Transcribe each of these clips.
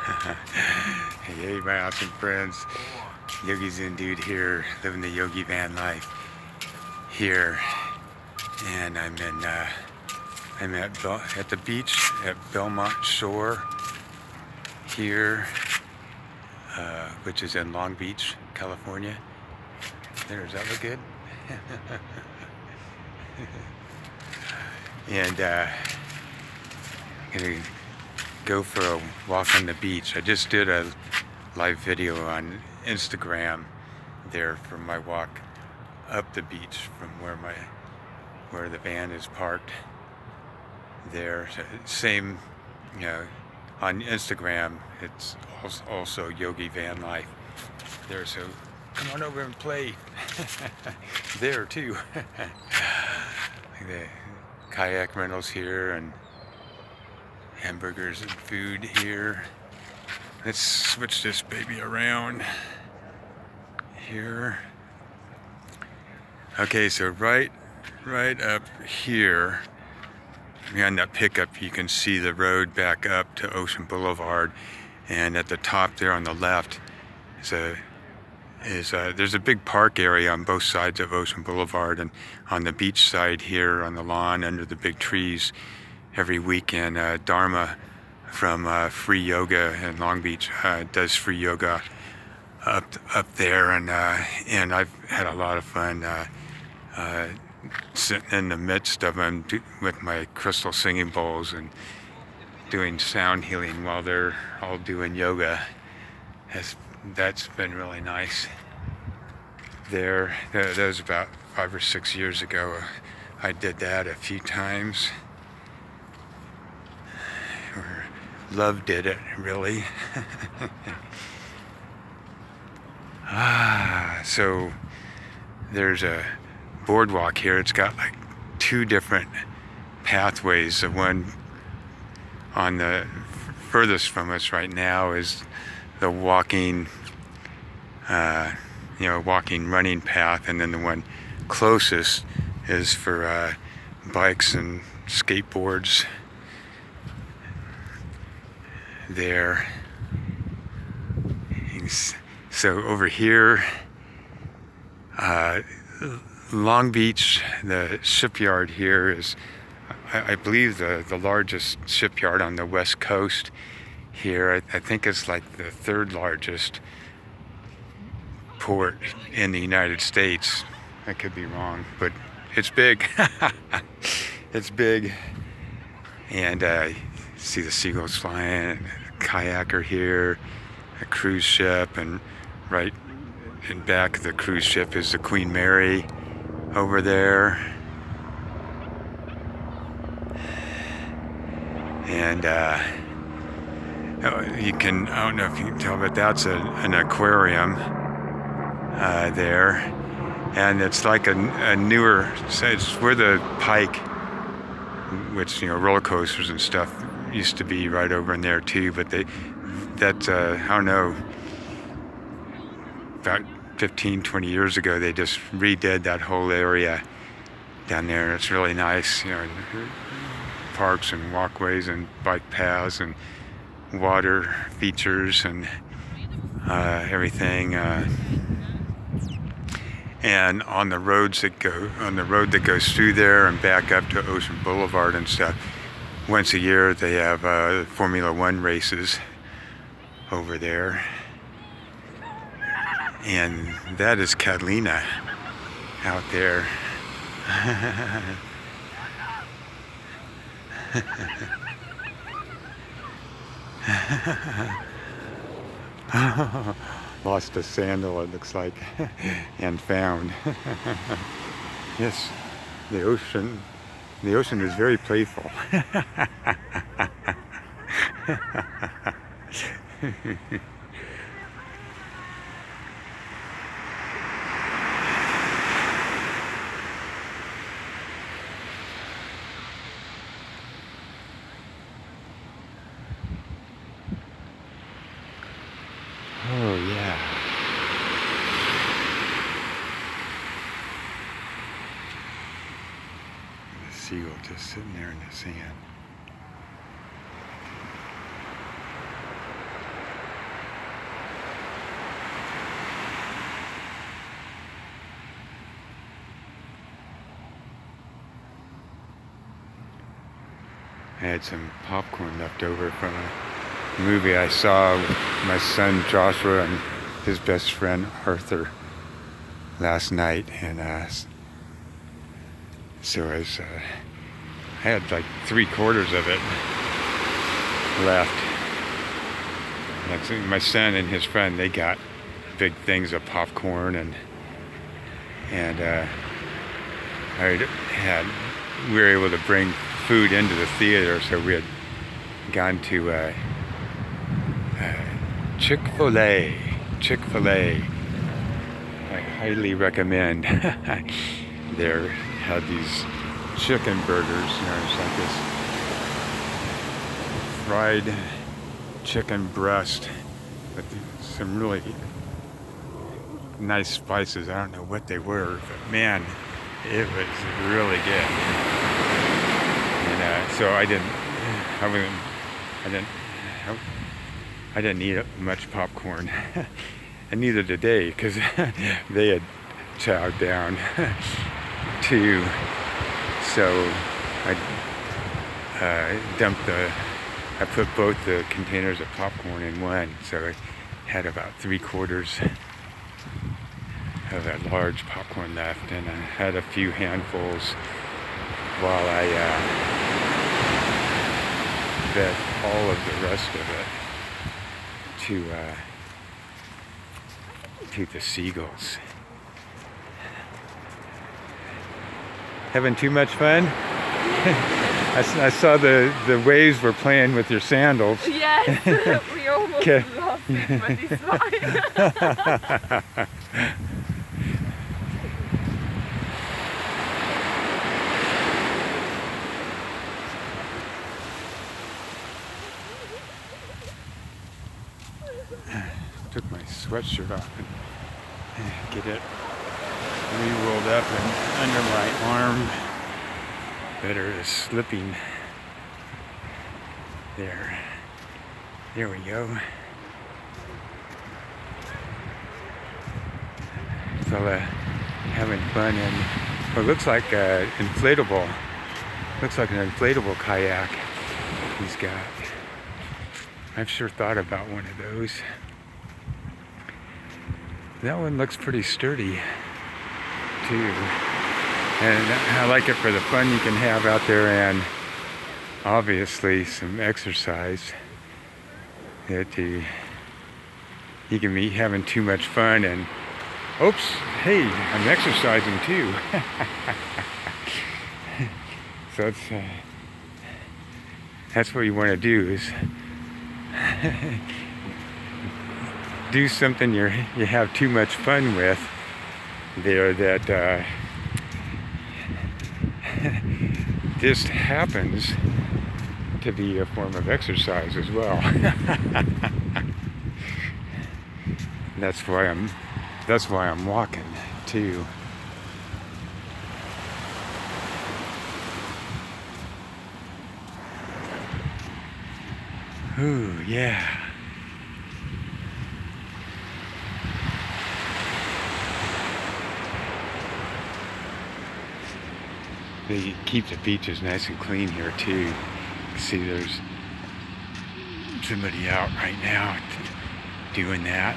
Hey, my awesome friends. Yogi Zen Dude here, living the Yogi van life here, and I'm at the beach at Belmont Shore here, which is in Long Beach, California. Does that look good? And I'm gonna go for a walk on the beach. I just did a live video on Instagram there from my walk up the beach from where the van is parked there. Same, you know, on Instagram it's also Yogi Van Life there, so come on over and play there too. The kayak rentals here and hamburgers and food here. Let's switch this baby around here. Okay, so right up here on that pickup, you can see the road back up to Ocean Boulevard, and at the top there on the left there's a big park area on both sides of Ocean Boulevard, and on the beach side here on the lawn under the big trees every weekend, Dharma from Free Yoga in Long Beach does free yoga up there, and I've had a lot of fun sitting in the midst of them with my crystal singing bowls and doing sound healing while they're all doing yoga. That's been really nice. That was about 5 or 6 years ago. I did that a few times. Love did it, really. So there's a boardwalk here. It's got like 2 different pathways. The one on the furthest from us right now is the walking running path, and then the one closest is for bikes and skateboards there. So over here, Long Beach, the shipyard here is, I believe, the largest shipyard on the west coast here. I think it's like the 3rd largest port in the United States. I could be wrong, but it's big. It's big. And see the seagulls flying, a kayaker here, a cruise ship, and right in back of the cruise ship is the Queen Mary over there. And I don't know if you can tell, but that's an aquarium there. And it's like a newer, it's where the Pike, which, you know, roller coasters and stuff used to be right over in there too, but I don't know, about 15-20 years ago they just redid that whole area down there. It's really nice, you know, parks and walkways and bike paths and water features and everything, and on the road that goes through there and back up to Ocean Boulevard and stuff, once a year they have Formula 1 races over there. And that is Catalina out there. Lost a sandal, it looks like, and found. Yes, the ocean is very playful. Oh yeah. The seagull just sitting there in the sand. I had some popcorn left over from a movie I saw with my son Joshua and his best friend Arthur last night, and so I had like 3/4 of it left. And my son and his friend, they got big things of popcorn, and we were able to bring food into the theater, so we had gone to Chick-fil-A. I highly recommend. They had these chicken burgers, you know, it's like this fried chicken breast with some really nice spices. I don't know what they were, but man, it was really good. And so I didn't eat much popcorn, and neither did they, because they had chowed down too. So I put both the containers of popcorn in one, so I had about 3/4 of that large popcorn left, and I had a few handfuls while I fed all of the rest of it to the seagulls. Having too much fun? I saw the waves were playing with your sandals. Yes, we almost lost it, but it's fine. Took my sweatshirt off and get it re-rolled up and under my arm. Better is slipping. There we go. Fella having fun in what looks like an inflatable. Looks like an inflatable kayak he's got. I've sure thought about one of those. That one looks pretty sturdy too. And I like it for the fun you can have out there, and obviously some exercise. That you can be having too much fun and, oops, hey, I'm exercising too. So that's what you want to do, is do something you have too much fun with there, that this happens to be a form of exercise as well. That's why I'm walking too. Ooh, yeah. They keep the beaches nice and clean here too. You can see there's somebody out right now doing that.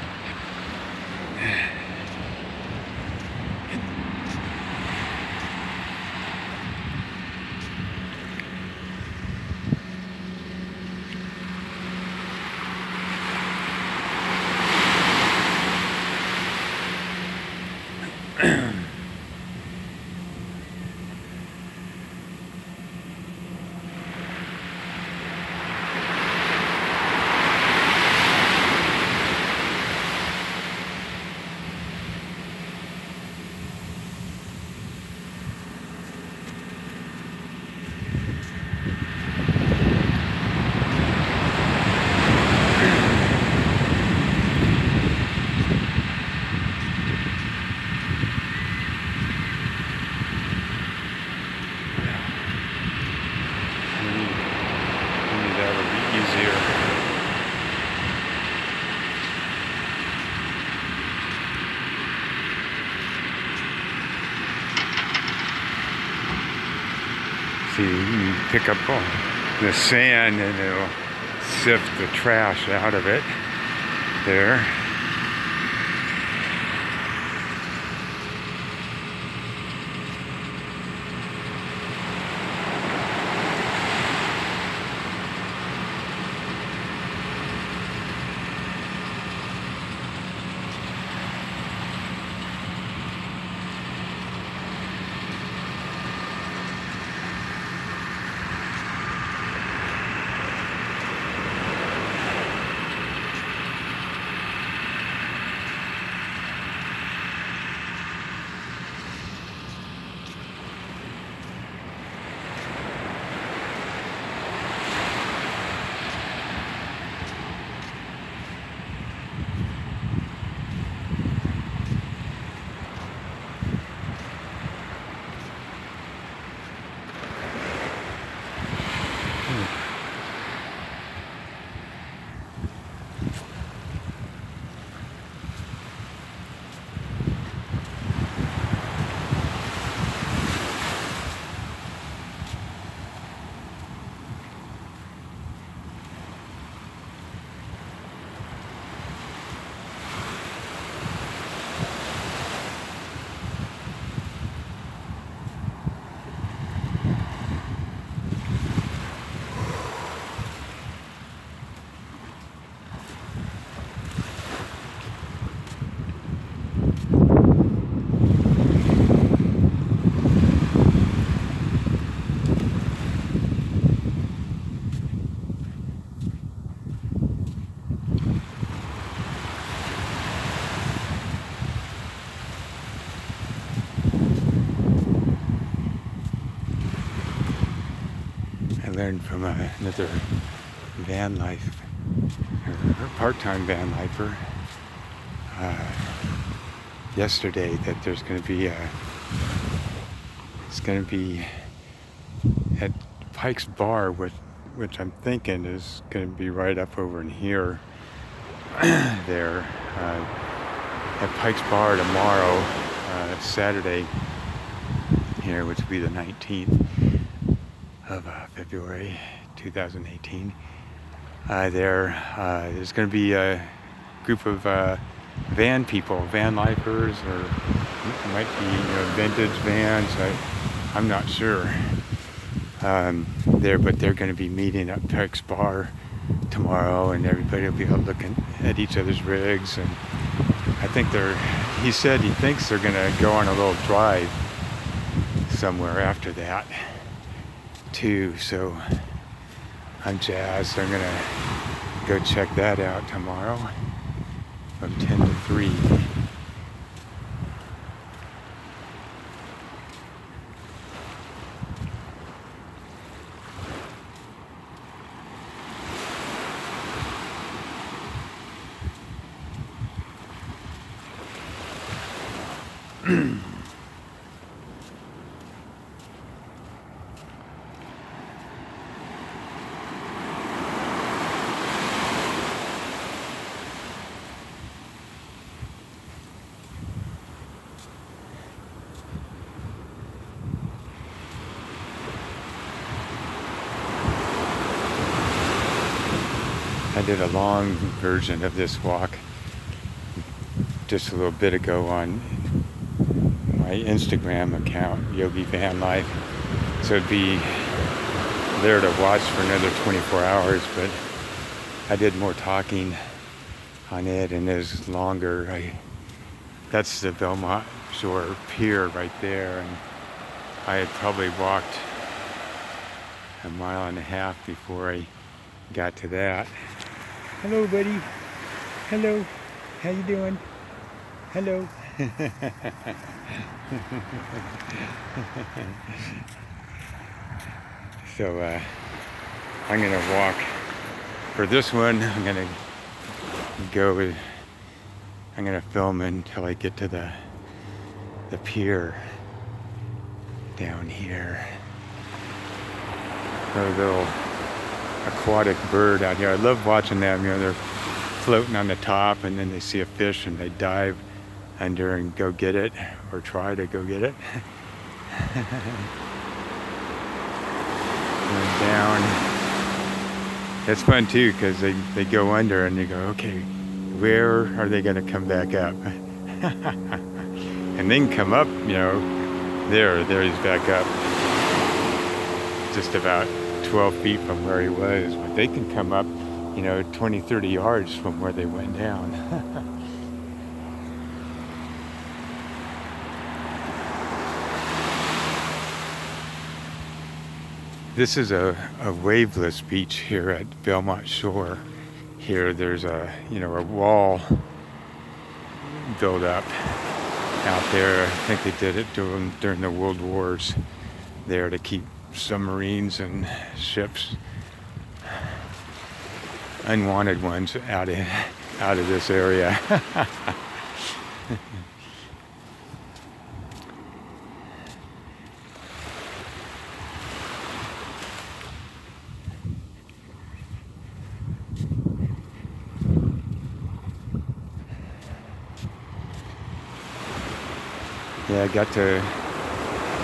See, you pick up the sand, and it'll sift the trash out of it there. I learned from another van life, or part-time van lifer, yesterday that there's going to be it's going to be at Pike's Bar, which I'm thinking is going to be right up over in here, there, at Pike's Bar tomorrow, Saturday here, which will be the 19th of February 2018. There's going to be a group of van people, van lifers, or it might be, vintage vans. I'm not sure. But they're going to be meeting at Pike's Bar tomorrow, and everybody will be out looking at each other's rigs. And I think he said he thinks they're going to go on a little drive somewhere after that too, so I'm jazzed. I'm gonna go check that out tomorrow from 10 to 3. I did a long version of this walk just a little bit ago on my Instagram account, Yogi Van Life. So it'd be there to watch for another 24 hours, but I did more talking on it, and it was longer. That's the Belmont Shore Pier right there, and I had probably walked a mile and a half before I got to that. Hello, buddy. Hello. How you doing? Hello. So I'm gonna walk for this one. I'm gonna film until I get to the pier down here. A little aquatic bird out here. I love watching them. They're floating on the top, and then they see a fish and they dive under and go get it, or try to go get it. Going down It's fun too, because they go under and you go, okay, where are they going to come back up? And then come up, you know, there he's back up. Just about 12 feet from where he was, but they can come up, you know, 20, 30 yards from where they went down. This is a waveless beach here at Belmont Shore. Here there's a, you know, a wall built up out there. I think they did it during the World Wars there to keep submarines and ships, unwanted ones, out of this area. Yeah, I got to,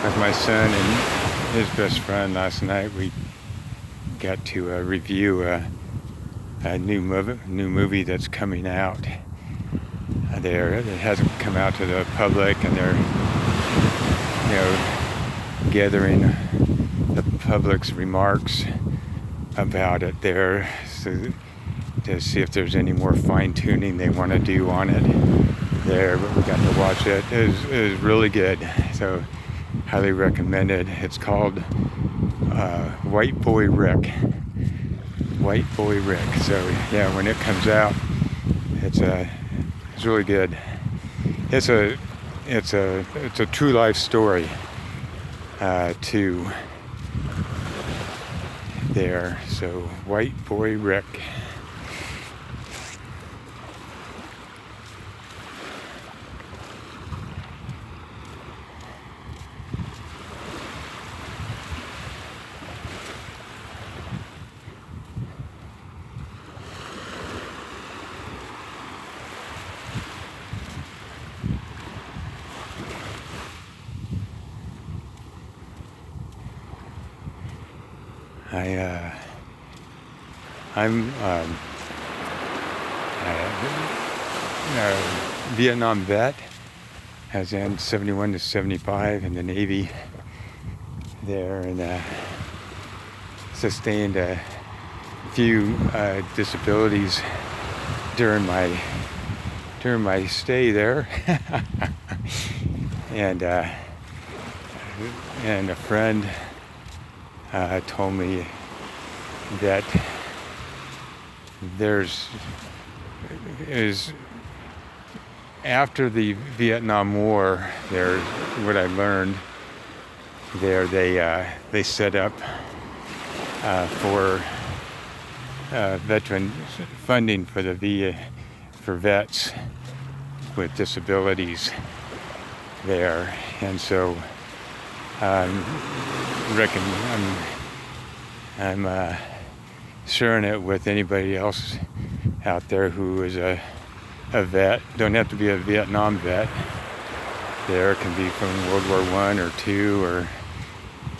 with my son and his best friend last night, we got to review a new movie that's coming out there. It hasn't come out to the public, and they're, you know, gathering the public's remarks about it there, so to see if there's any more fine-tuning they want to do on it there. But we got to watch it. It was really good, so highly recommended. It's called White Boy Rick. White Boy Rick. So yeah, when it comes out, it's really good. It's a true life story too there. So White Boy Rick. I'm a Vietnam vet. I was in 71 to 75 in the Navy there, and sustained a few disabilities during my stay there. And a friend told me that after the Vietnam War, there's what I learned there, they set up for veteran funding for for vets with disabilities there, and so I'm sharing it with anybody else out there who is a vet. Don't have to be a Vietnam vet. There can be from World War I or II or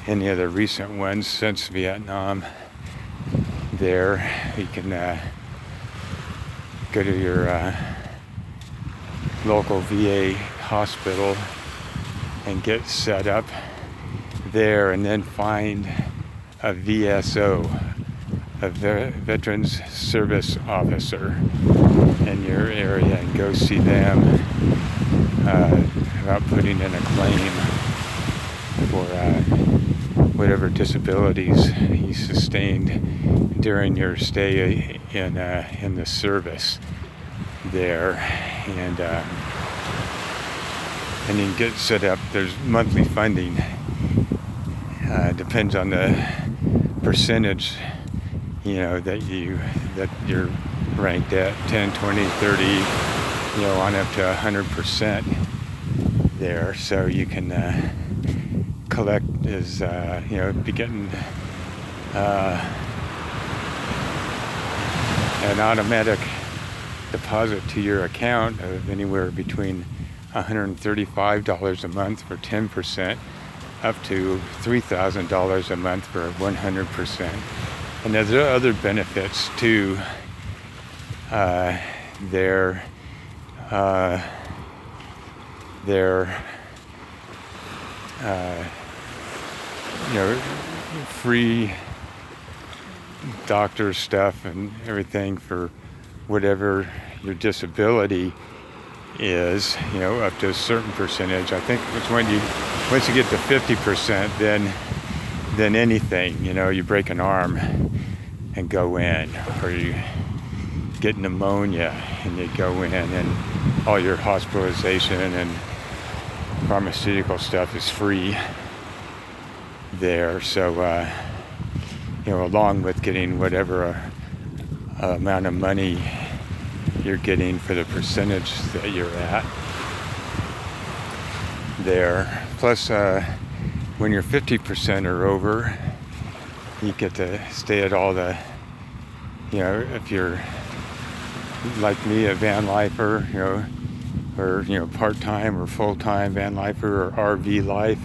any of the recent ones since Vietnam. There, you can go to your local VA hospital and get set up there, and then find a VSO, a Veterans Service Officer, in your area, and go see them about putting in a claim for whatever disabilities you sustained during your stay in the service there, and you can get set up. There's monthly funding. Depends on the percentage, you know, that you're ranked at, 10, 20, 30, you know, on up to 100% there. So you can collect as you know, be getting an automatic deposit to your account of anywhere between $135 a month for 10%, up to $3,000 a month for 100%. And there's other benefits too. Their free doctor stuff and everything for whatever your disability is, up to a certain percentage. I think it's once you get to 50%, then anything, you break an arm and go in, or you get pneumonia and you go in, and all your hospitalization and pharmaceutical stuff is free there. So along with getting whatever amount of money you're getting for the percentage that you're at there, plus when you're 50% or over, you get to stay at all the, if you're like me, a van lifer, or part-time or full-time van lifer or RV life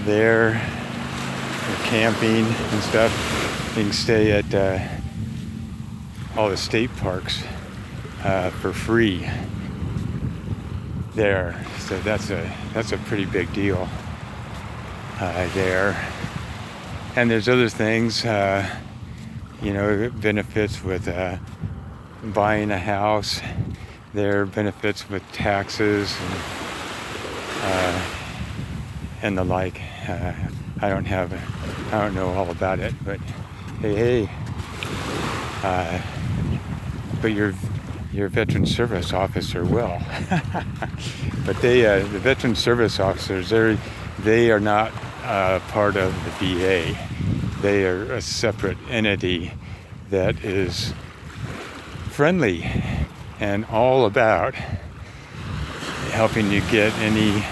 there, or camping and stuff, you can stay at all the state parks for free there. So that's a pretty big deal there. And there's other things, benefits with buying a house. There are benefits with taxes and the like. I don't know all about it, but hey. But your veteran service officer will. But the veteran service officers, they are not part of the VA. They are a separate entity that is friendly and all about helping you get any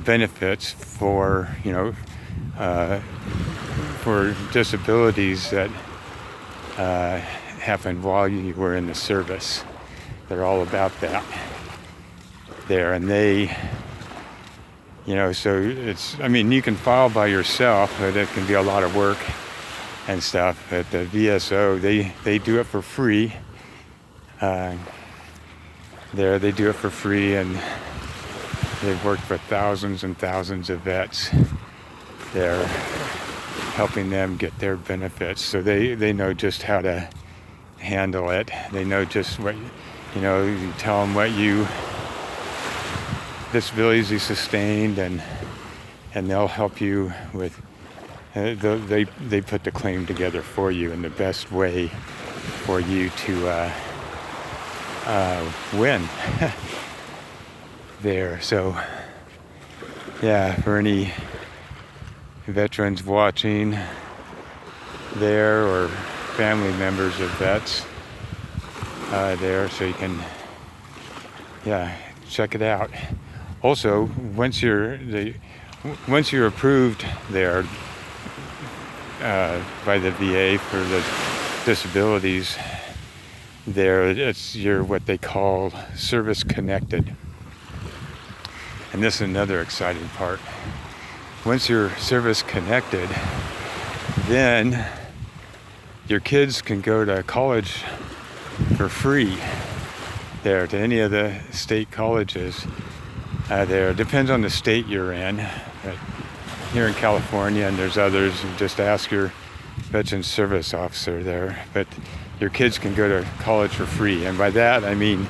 benefits for disabilities that happened while you were in the service. They're all about that there, and they, so you can file by yourself, but it can be a lot of work and stuff. But the VSO, they do it for free. They do it for free, and they've worked with thousands and thousands of vets. They're helping them get their benefits, so they know just how to handle it. They know just what, you tell them what disabilities you sustained, and they'll help you with, they put the claim together for you in the best way for you to win there. So yeah, for any veterans watching there, or family members of vets there, so you can check it out. Also, once you're approved there by the VA for the disabilities there, you're what they call service connected. And this is another exciting part. Once you're service connected, then your kids can go to college for free there, to any of the state colleges there. Depends on the state you're in. But here in California, and there's others, just ask your veteran service officer there. But your kids can go to college for free, and by that I mean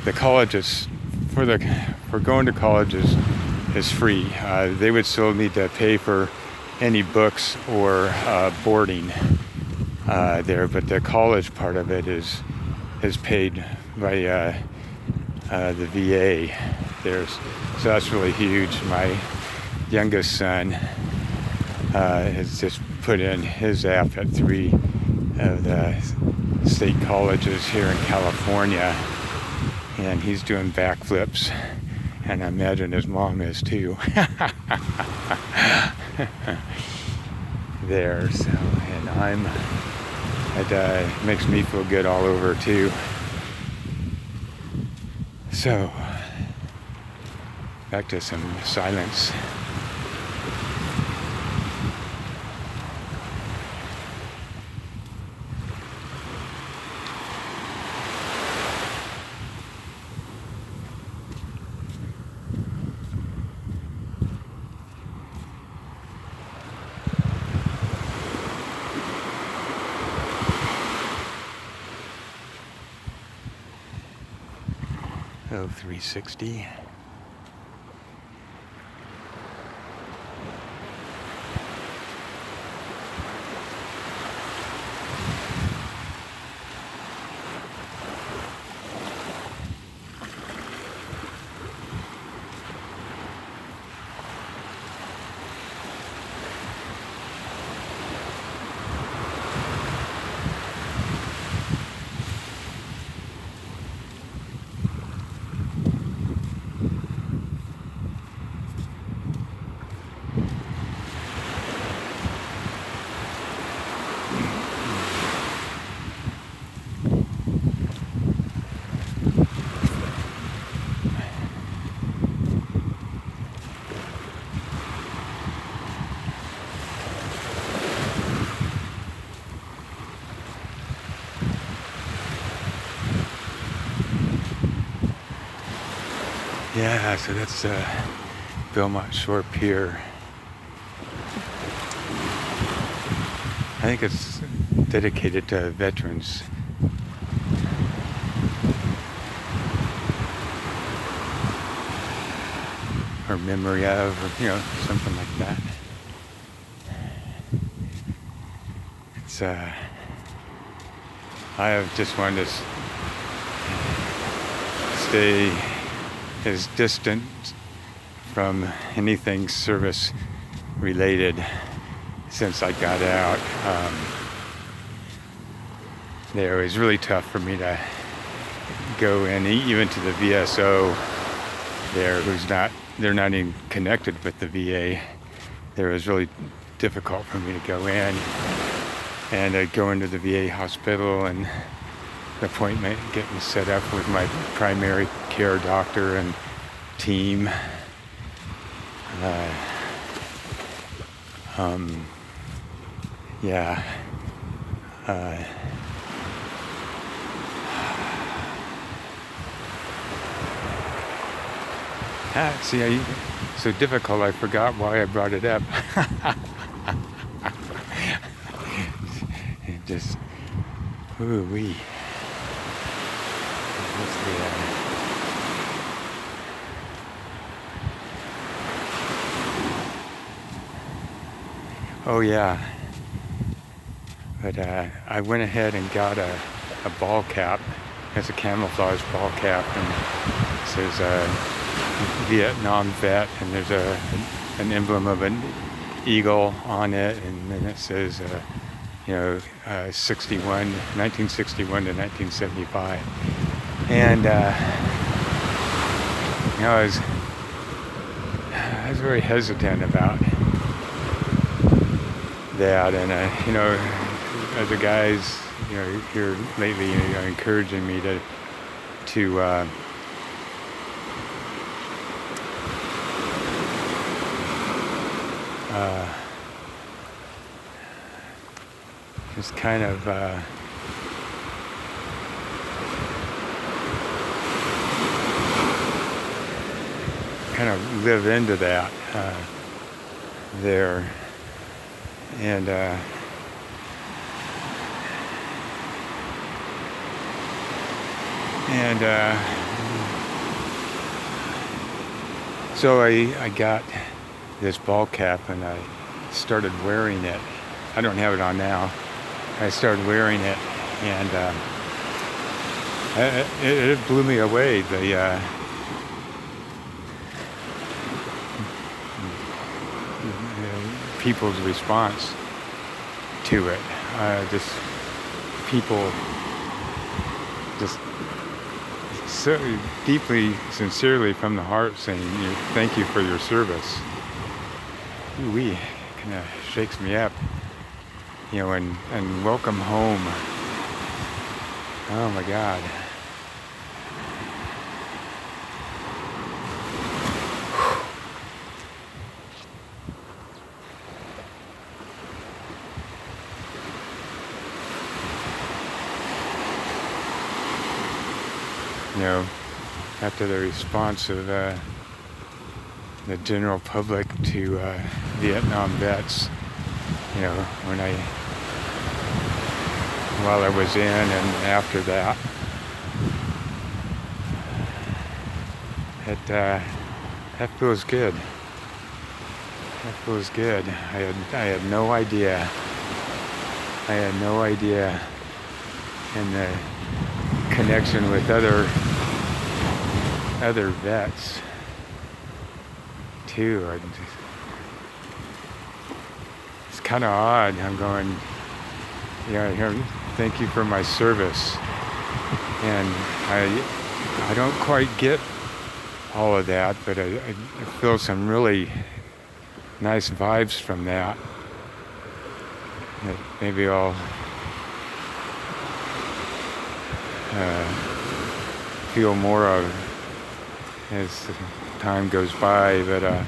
the colleges for going to college is free. They would still need to pay for any books or boarding there, but the college part of it is paid by the VA there. So that's really huge. My youngest son has just put in his app at 3 of the state colleges here in California, and he's doing backflips, and I imagine his mom is too. There, so, and it makes me feel good all over too. So, back to some silence. Oh, 360. Yeah, so that's Belmont Shore Pier. I think it's dedicated to veterans. Or memory of, or, you know, something like that. It's, I have just wanted to stay as distant from anything service related since I got out. It was really tough for me to go in, even to the VSO there, they're not even connected with the VA. It was really difficult for me to go in, and I'd go into the VA hospital and the appointment, getting set up with my primary care doctor and team. Yeah. See, so difficult, I forgot why I brought it up. It just, ooh-wee. Oh yeah, but I went ahead and got a ball cap. It's a camouflage ball cap, and it says Vietnam vet, and there's an emblem of an eagle on it, and then it says 1961 to 1975. And I was very hesitant about that, and other guys here lately are encouraging me to just kind of live into that there, and so I got this ball cap, and I started wearing it. I don't have it on now. I started wearing it, and it blew me away. The people's response to it. Just people just so deeply, sincerely from the heart saying, thank you for your service. Ooh-wee, kind of shakes me up. And welcome home. Oh my God. After the response of the general public to Vietnam vets, while I was in and after that, that feels good. That feels good. I had no idea. I had no idea. And the connection with other vets too. It's kind of odd. I'm going, here, thank you for my service. And I don't quite get all of that, but I feel some really nice vibes from that. That maybe I'll feel more of as time goes by. But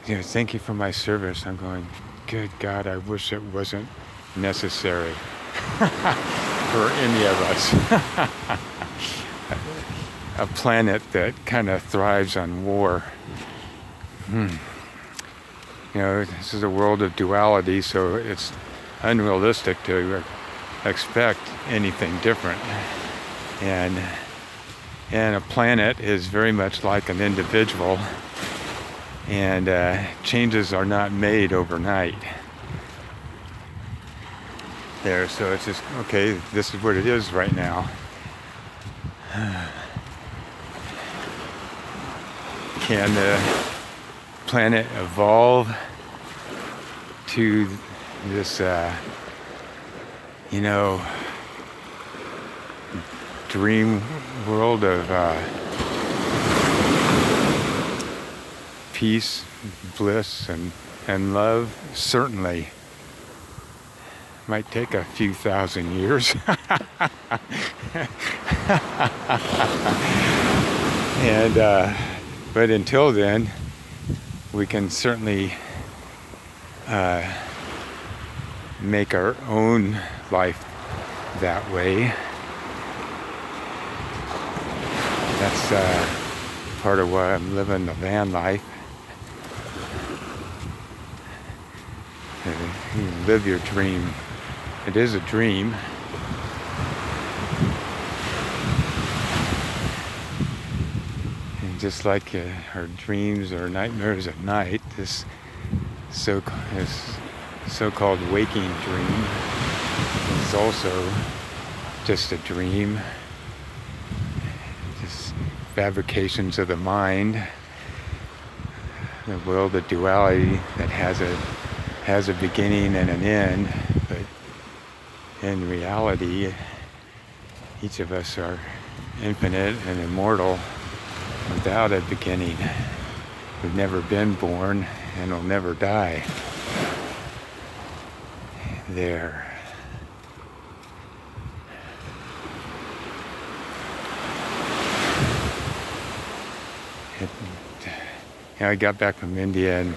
thank you for my service. I'm going, good God, I wish it wasn't necessary for any of us. A planet that kind of thrives on war. This is a world of duality, so it's unrealistic to expect anything different. And a planet is very much like an individual, and changes are not made overnight. So it's just, okay, this is what it is right now. Can the planet evolve to this, dream world of peace, bliss, and love? Certainly. Might take a few thousand years. But until then, we can certainly make our own life that way. That's part of why I'm living the van life. You live your dream. It is a dream. And just like our dreams or nightmares at night, this so-called waking dream is also just a dream. Just fabrications of the mind. The world of duality that has a beginning and an end, but in reality, each of us are infinite and immortal without a beginning. We've never been born and will never die. There. I got back from India and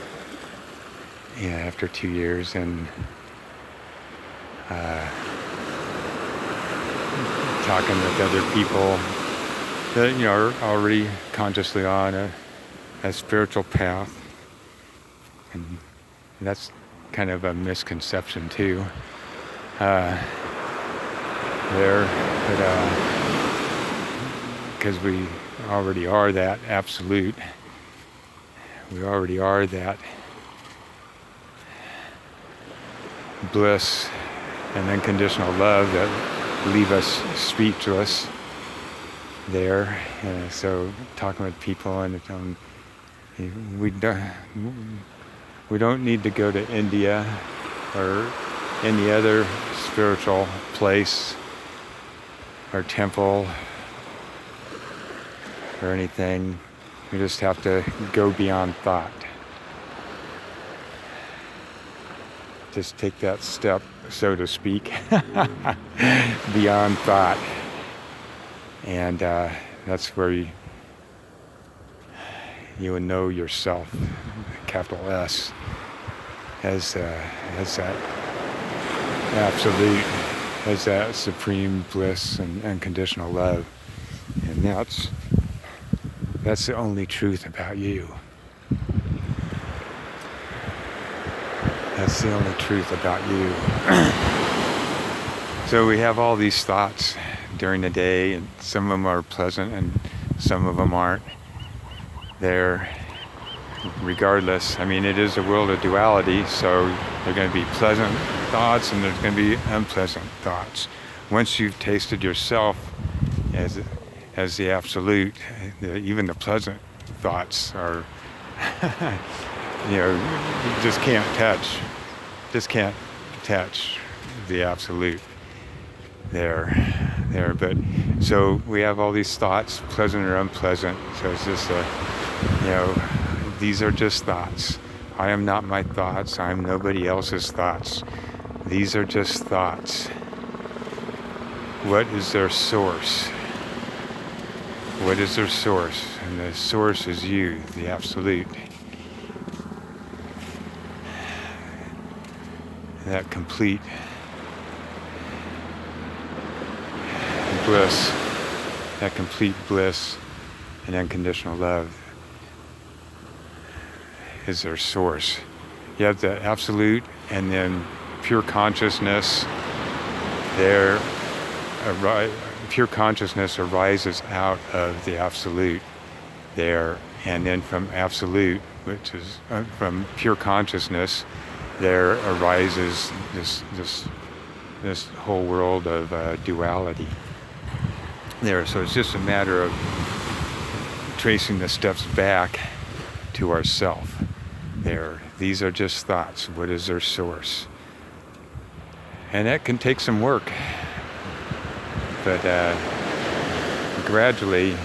after 2 years, and talking with other people that are already consciously on a spiritual path, and that's kind of a misconception too. Because we already are that absolute. We already are that bliss and unconditional love that leave us speechless there. So talking with people, and we don't need to go to India or any other spiritual place or temple or anything. We just have to go beyond thought. Just take that step, so to speak, beyond thought. And that's where you would know yourself, capital S, as that absolute, as that supreme bliss and unconditional love. And that's the only truth about you. That's the only truth about you. So we have all these thoughts during the day, and some of them are pleasant and some of them aren't. They're, regardless, I mean, it is a world of duality, so there are going to be pleasant thoughts and there's going to be unpleasant thoughts. Once you've tasted yourself as the absolute, even the pleasant thoughts are, you know, you just can't touch the absolute there. But so we have all these thoughts, pleasant or unpleasant. So it's just you know, these are just thoughts. I am not my thoughts. I am nobody else's thoughts. These are just thoughts. What is their source? What is their source? And the source is you, the absolute. That complete bliss, that complete bliss and unconditional love is their source. You have the absolute and then pure consciousness. Pure consciousness arises out of the absolute there, and then from absolute, which is from pure consciousness, there arises this whole world of duality there. So it's just a matter of tracing the steps back to ourself there. These are just thoughts. What is their source? And that can take some work, but gradually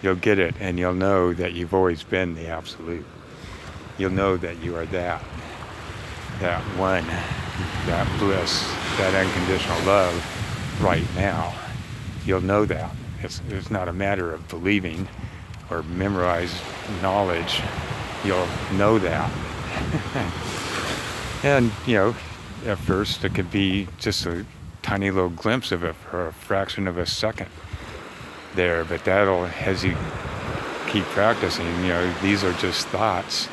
you'll get it, and you'll know that you've always been the absolute. You'll know that you are that one, that bliss, that unconditional love right now. You'll know that. It's not a matter of believing or memorized knowledge. You'll know that. And, you know, at first it could be just a tiny little glimpse of it for a fraction of a second there, but that'll, as you keep practicing, you know, these are just thoughts.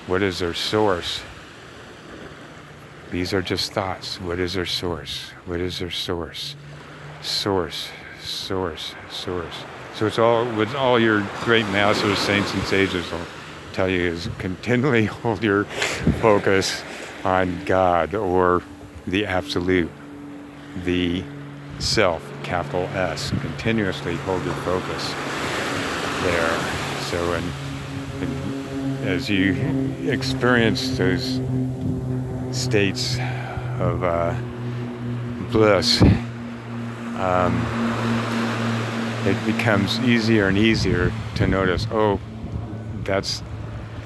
What is their source? These are just thoughts. What is their source? What is their source? Source. So it's all your great masters, saints, and sages will tell you is continually hold your focus on God, or the absolute, the self, capital S. Continuously hold your focus there. So as you experience those states of bliss, it becomes easier and easier to notice, oh,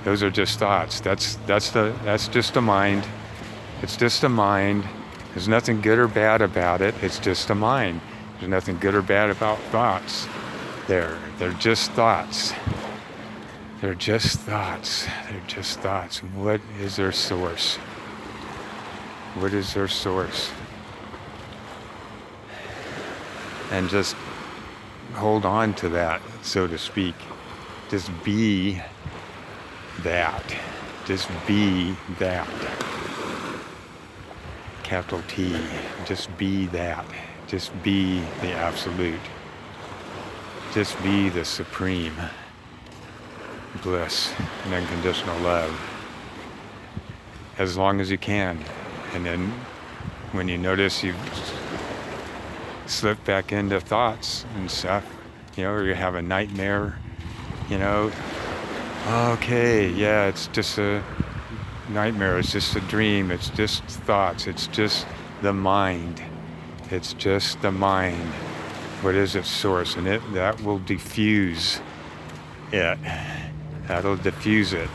those are just thoughts. That's just a mind. It's just a mind. There's nothing good or bad about it. It's just a mind. There's nothing good or bad about thoughts. They're just thoughts. They're just thoughts. They're just thoughts. What is their source? What is their source? And just hold on to that, so to speak. Just be that. Just be that. Capital T. Just be that. Just be the absolute. Just be the supreme bliss and unconditional love as long as you can. And then when you notice you've slipped back into thoughts and stuff, you know, or you have a nightmare, you know, okay, yeah, it's just a nightmare, it's just a dream, it's just thoughts, it's just the mind. It's just the mind. What is its source? And that will diffuse it. That'll diffuse it.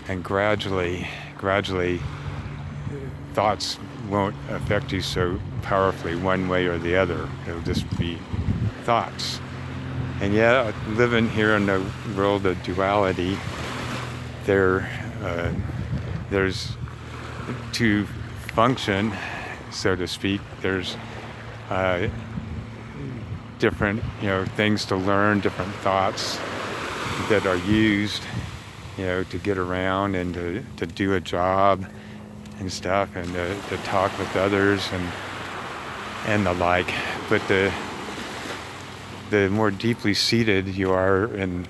And gradually, thoughts won't affect you so powerfully one way or the other. It'll just be thoughts. And yeah, living here in the world of duality, there's to function, so to speak, there's different, you know, things to learn, different thoughts that are used, you know, to get around and to do a job and stuff, and to talk with others and the like. But the more deeply seated you are in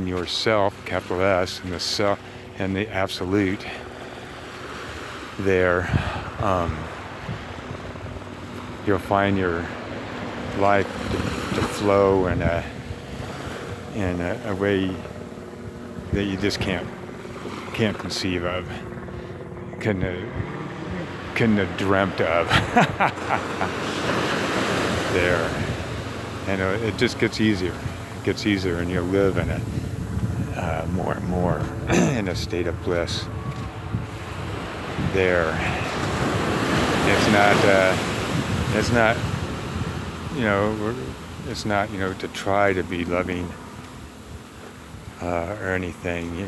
yourself, capital S, in the self, and the absolute, there, you'll find your life to flow in a way that you just can't conceive of, couldn't have dreamt of. There, and it just gets easier. It gets easier, and you'll live in a more and more in a state of bliss. There, it's not, it's not, to try to be loving or anything.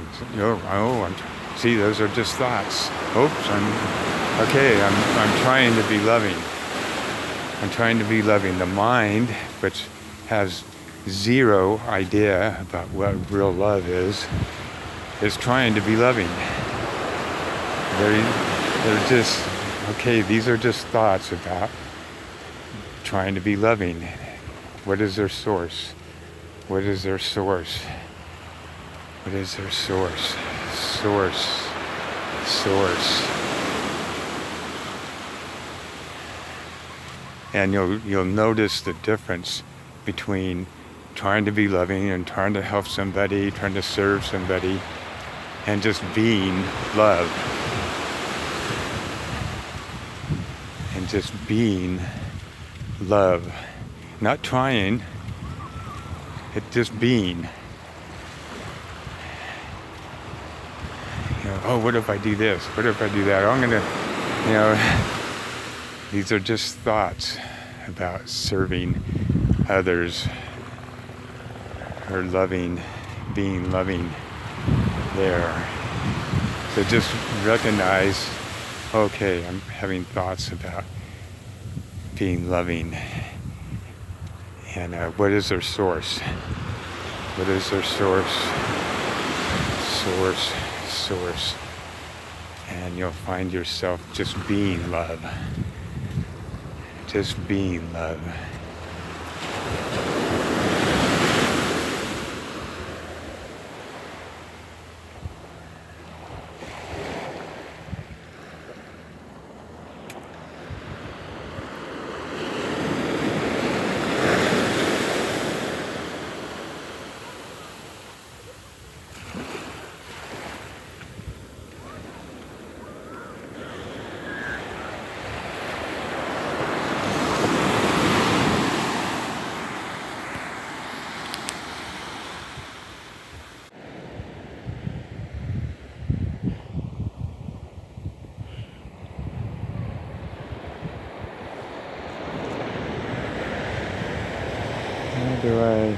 See, those are just thoughts. Oops, I'm trying to be loving. I'm trying to be loving. The mind, which has zero idea about what real love is trying to be loving. They're just, these are just thoughts about trying to be loving. What is their source? What is their source? What is their source? Source. And you'll notice the difference between trying to be loving and trying to help somebody, trying to serve somebody, and just being love. And just being love. Not trying, it's just being. What if I do this? What if I do that? I'm gonna, these are just thoughts about serving others or loving, being loving there. So just recognize, I'm having thoughts about being loving. And what is their source? What is their source? Source. And you'll find yourself just being love. Just being love. How do I...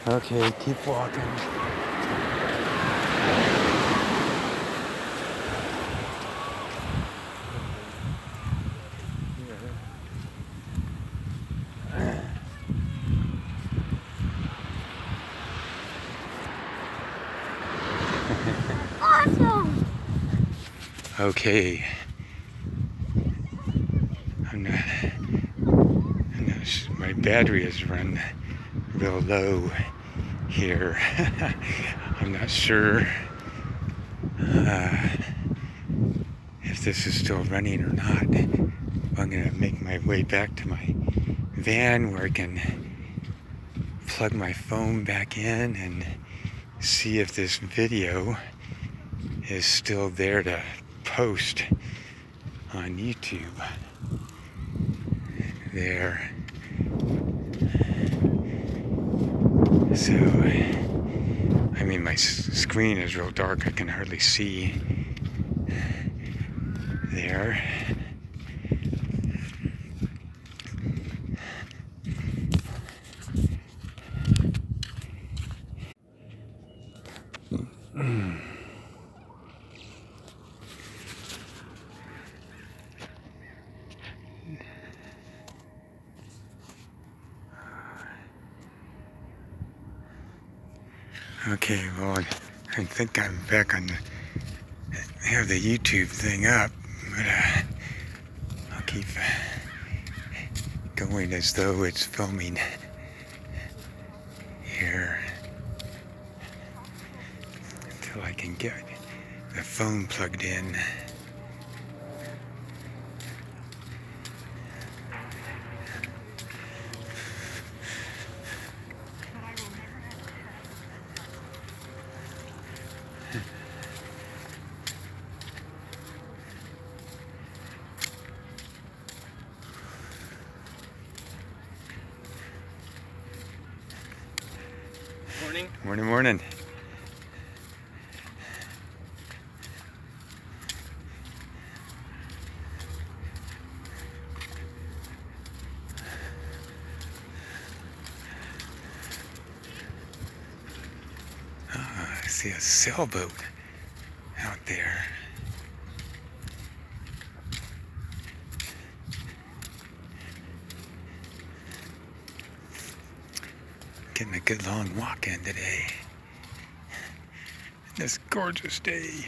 Okay, keep walking. Awesome! Okay. My battery has run real low here. I'm not sure if this is still running or not. I'm gonna make my way back to my van where I can plug my phone back in and see if this video is still there to post on YouTube. There. So, my screen is real dark. I can hardly see there. Okay, well, I think I'm back on have the YouTube thing up, but I'll keep going as though it's filming here until I can get the phone plugged in. Morning. Morning, morning. I see a sailboat out there. Getting a good long walk in today. This gorgeous day.